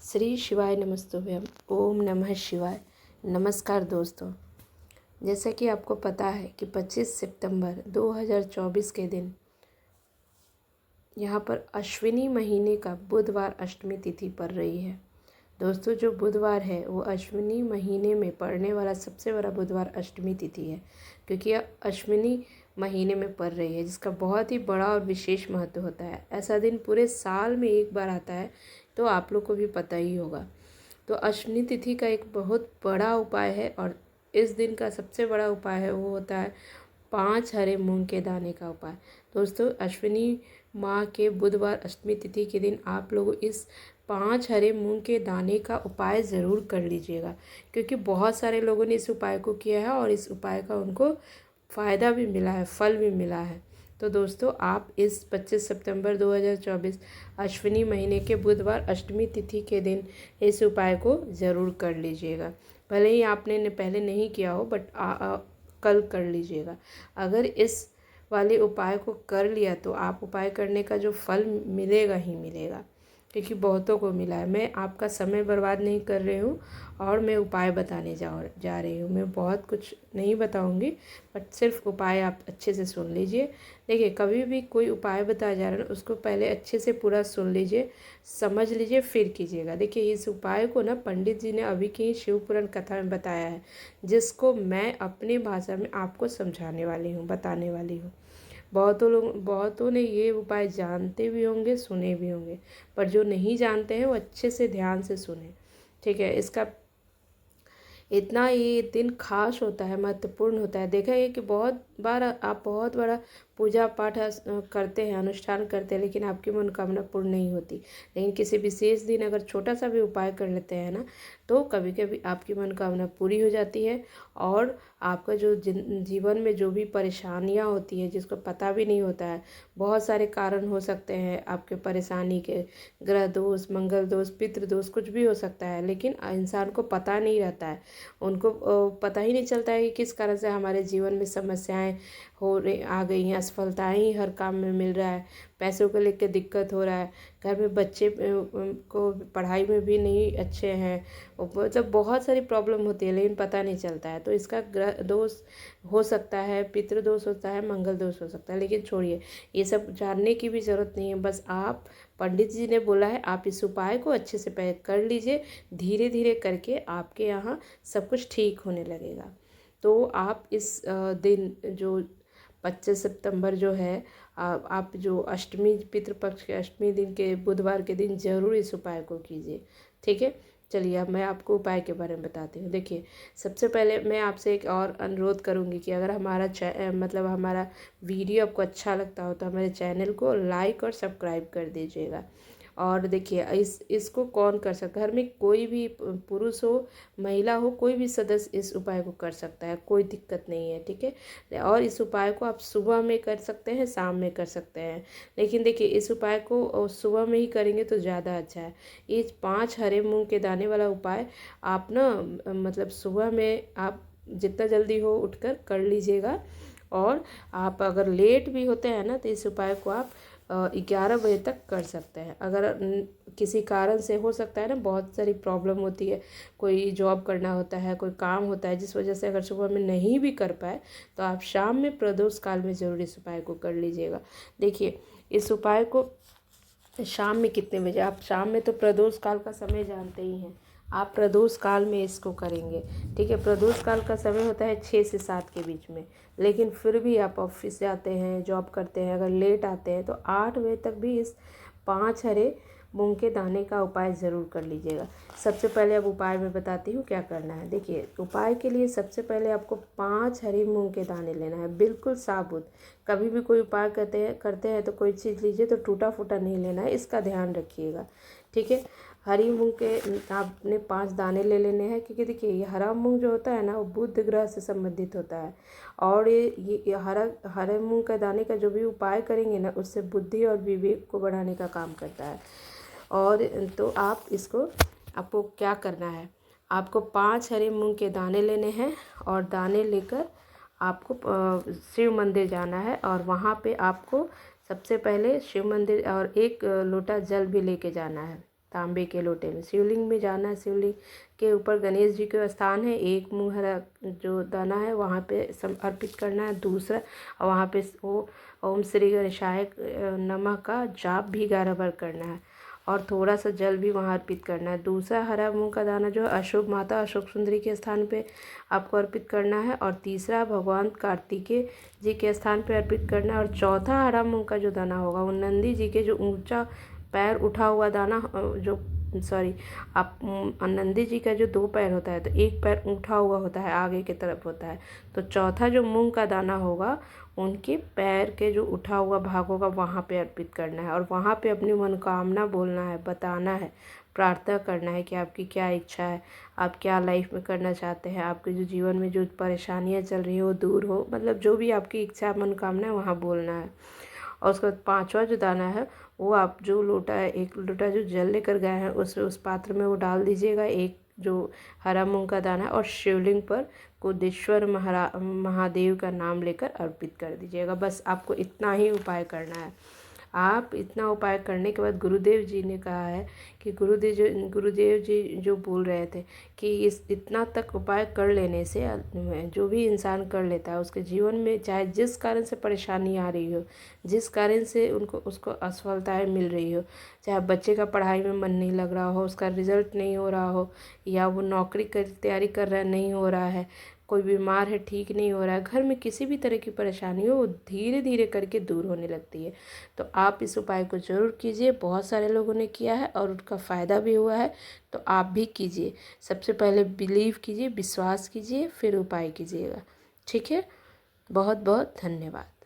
श्री शिवाय नमस्तुभ्यम। ओम नमः शिवाय। नमस्कार दोस्तों, जैसा कि आपको पता है कि 25 सितंबर 2024 के दिन यहाँ पर अश्विनी महीने का बुधवार अष्टमी तिथि पड़ रही है। दोस्तों, जो बुधवार है वो अश्विनी महीने में पड़ने वाला सबसे बड़ा बुधवार अष्टमी तिथि है, क्योंकि यह अश्विनी महीने में पड़ रही है, जिसका बहुत ही बड़ा और विशेष महत्व होता है। ऐसा दिन पूरे साल में एक बार आता है, तो आप लोग को भी पता ही होगा। तो अश्विनी तिथि का एक बहुत बड़ा उपाय है, और इस दिन का सबसे बड़ा उपाय है वो होता है 5 हरे मूंग के दाने का उपाय। दोस्तों, अश्विनी माह के बुधवार अष्टमी तिथि के दिन आप लोग इस 5 हरे मूंग के दाने का उपाय ज़रूर कर लीजिएगा, क्योंकि बहुत सारे लोगों ने इस उपाय को किया है और इस उपाय का उनको फ़ायदा भी मिला है, फल भी मिला है। तो दोस्तों, आप इस 25 सितंबर 2024 अश्विनी महीने के बुधवार अष्टमी तिथि के दिन इस उपाय को ज़रूर कर लीजिएगा। भले ही आपने पहले नहीं किया हो, बट कल कर लीजिएगा। अगर इस वाले उपाय को कर लिया तो आप उपाय करने का जो फल मिलेगा ही मिलेगा, क्योंकि बहुतों को मिला है। मैं आपका समय बर्बाद नहीं कर रही हूँ और मैं उपाय बताने जा रही हूँ। मैं बहुत कुछ नहीं बताऊँगी, बट सिर्फ उपाय आप अच्छे से सुन लीजिए। देखिए, कभी भी कोई उपाय बताया जा रहा है उसको पहले अच्छे से पूरा सुन लीजिए, समझ लीजिए, फिर कीजिएगा। देखिए, इस उपाय को ना पंडित जी ने अभी की शिव पुराण कथा में बताया है, जिसको मैं अपनी भाषा में आपको समझाने वाली हूँ, बताने वाली हूँ। बहुतों ने ये उपाय जानते भी होंगे, सुने भी होंगे, पर जो नहीं जानते हैं वो अच्छे से ध्यान से सुने। ठीक है, इसका इतना ये दिन खास होता है, महत्वपूर्ण होता है। देखा है कि बहुत बार आप बहुत बड़ा पूजा पाठ करते हैं, अनुष्ठान करते हैं, लेकिन आपकी मनोकामना पूर्ण नहीं होती। लेकिन किसी विशेष दिन अगर छोटा सा भी उपाय कर लेते हैं ना, तो कभी कभी आपकी मनोकामना पूरी हो जाती है, और आपका जो जीवन में जो भी परेशानियां होती हैं, जिसको पता भी नहीं होता है, बहुत सारे कारण हो सकते हैं आपके परेशानी के, ग्रह दोष, मंगल दोष, पितृ दोष, कुछ भी हो सकता है, लेकिन इंसान को पता नहीं रहता है। उनको पता ही नहीं चलता है कि किस कारण से हमारे जीवन में समस्याएं आ गई हैं, असफलताएं ही हर काम में मिल रहा है, पैसों को लेकर दिक्कत हो रहा है, घर में बच्चे को पढ़ाई में भी नहीं अच्छे हैं, मतलब बहुत सारी प्रॉब्लम होती है, लेकिन पता नहीं चलता है। तो इसका ग्रह दोष हो सकता है, पितृ दोष होता है, मंगल दोष हो सकता है, लेकिन छोड़िए, ये सब जानने की भी ज़रूरत नहीं है। बस आप, पंडित जी ने बोला है, आप इस उपाय को अच्छे से कर लीजिए। धीरे धीरे करके आपके यहाँ सब कुछ ठीक होने लगेगा। तो आप इस दिन जो 25 सितंबर जो है, आप जो अष्टमी, पितृपक्ष के अष्टमी दिन के बुधवार के दिन ज़रूर इस उपाय को कीजिए। ठीक है, चलिए अब मैं आपको उपाय के बारे में बताती हूँ। देखिए, सबसे पहले मैं आपसे एक और अनुरोध करूँगी कि अगर हमारा वीडियो आपको अच्छा लगता हो तो हमारे चैनल को लाइक और सब्सक्राइब कर दीजिएगा। और देखिए, इसको कौन कर सकता है, घर में कोई भी पुरुष हो, महिला हो, कोई भी सदस्य इस उपाय को कर सकता है, कोई दिक्कत नहीं है। ठीक है, और इस उपाय को आप सुबह में कर सकते हैं, शाम में कर सकते हैं, लेकिन देखिए, इस उपाय को सुबह में ही करेंगे तो ज़्यादा अच्छा है। ये 5 हरे मूंग के दाने वाला उपाय आप ना मतलब सुबह में आप जितना जल्दी हो उठकर कर लीजिएगा। और आप अगर लेट भी होते हैं ना, तो इस उपाय को आप 11 बजे तक कर सकते हैं। अगर किसी कारण से, हो सकता है ना, बहुत सारी प्रॉब्लम होती है, कोई जॉब करना होता है, कोई काम होता है, जिस वजह से अगर सुबह में नहीं भी कर पाए, तो आप शाम में प्रदोष काल में ज़रूर इस उपाय को कर लीजिएगा। देखिए, इस उपाय को शाम में कितने बजे, आप शाम में तो प्रदोष काल का समय जानते ही हैं, आप प्रदोष काल में इसको करेंगे। ठीक है, प्रदोष काल का समय होता है 6 से 7 के बीच में, लेकिन फिर भी आप ऑफिस जाते हैं, जॉब करते हैं, अगर लेट आते हैं तो 8 बजे तक भी इस 5 हरे मूंग के दाने का उपाय ज़रूर कर लीजिएगा। सबसे पहले अब उपाय मैं बताती हूँ क्या करना है। देखिए, उपाय के लिए सबसे पहले आपको 5 हरी मूंग के दाने लेना है, बिल्कुल साबुत। कभी भी कोई उपाय करते हैं तो कोई चीज़ लीजिए तो टूटा फूटा नहीं लेना है, इसका ध्यान रखिएगा। ठीक है, हरी मूंग के आपने 5 दाने ले लेने हैं, क्योंकि देखिए, ये हरा मूंग जो होता है ना, वो बुध ग्रह से संबंधित होता है, और ये हरे मूंग के दाने का जो भी उपाय करेंगे ना, उससे बुद्धि और विवेक को बढ़ाने का काम करता है। और तो आपको क्या करना है, आपको 5 हरे मूंग के दाने लेने हैं, और दाने लेकर आपको शिव मंदिर जाना है, और वहाँ पे आपको सबसे पहले शिव मंदिर और एक लोटा जल भी लेके जाना है। तांबे के लोटे में। शिवलिंग में जाना है, शिवलिंग के ऊपर गणेश जी का स्थान है, एक मुँह हरा जो दाना है वहाँ पे अर्पित करना है। दूसरा वहाँ पे वो ओम श्री गणेशाय नमः का जाप भी 11 बार करना है और थोड़ा सा जल भी वहाँ अर्पित करना है। दूसरा हरा मूंग का दाना जो है अशोक माता अशोक सुंदरी के स्थान पे आपको अर्पित करना है और तीसरा भगवान कार्तिकेय जी के स्थान पे अर्पित करना है और चौथा हरा मूंग का जो दाना होगा वो नंदी जी के जो ऊंचा पैर उठा हुआ दाना जो सॉरी आप नंदी जी का जो 2 पैर होता है तो एक पैर उठा हुआ होता है, आगे की तरफ होता है, तो चौथा जो मूंग का दाना होगा उनके पैर के जो उठा हुआ भाग होगा वहाँ पे अर्पित करना है और वहाँ पे अपनी मनोकामना बोलना है, बताना है, प्रार्थना करना है कि आपकी क्या इच्छा है, आप क्या लाइफ में करना चाहते हैं, आपके जो जीवन में जो परेशानियाँ चल रही हो वो दूर हो, मतलब जो भी आपकी इच्छा मनोकामना है वहाँ बोलना है। और उसके बाद 5वां जो दाना है वो आप जो लोटा है, 1 लोटा जो जल लेकर गए हैं उस पात्र में वो डाल दीजिएगा, एक जो हरा मूंग का दाना है और शिवलिंग पर कुदेश्वर महादेव का नाम लेकर अर्पित कर दीजिएगा। बस आपको इतना ही उपाय करना है। आप इतना उपाय करने के बाद गुरुदेव जी ने कहा है कि गुरुदेव जी जो बोल रहे थे कि इस इतना तक उपाय कर लेने से जो भी इंसान कर लेता है उसके जीवन में चाहे जिस कारण से परेशानी आ रही हो, जिस कारण से उसको असफलताएं मिल रही हो, चाहे बच्चे का पढ़ाई में मन नहीं लग रहा हो, उसका रिजल्ट नहीं हो रहा हो, या वो नौकरी की तैयारी कर रहा है नहीं हो रहा है, कोई बीमार है ठीक नहीं हो रहा है, घर में किसी भी तरह की परेशानी हो वो धीरे धीरे करके दूर होने लगती है। तो आप इस उपाय को ज़रूर कीजिए, बहुत सारे लोगों ने किया है और उनका फ़ायदा भी हुआ है, तो आप भी कीजिए। सबसे पहले बिलीव कीजिए, विश्वास कीजिए, फिर उपाय कीजिएगा। ठीक है, बहुत बहुत धन्यवाद।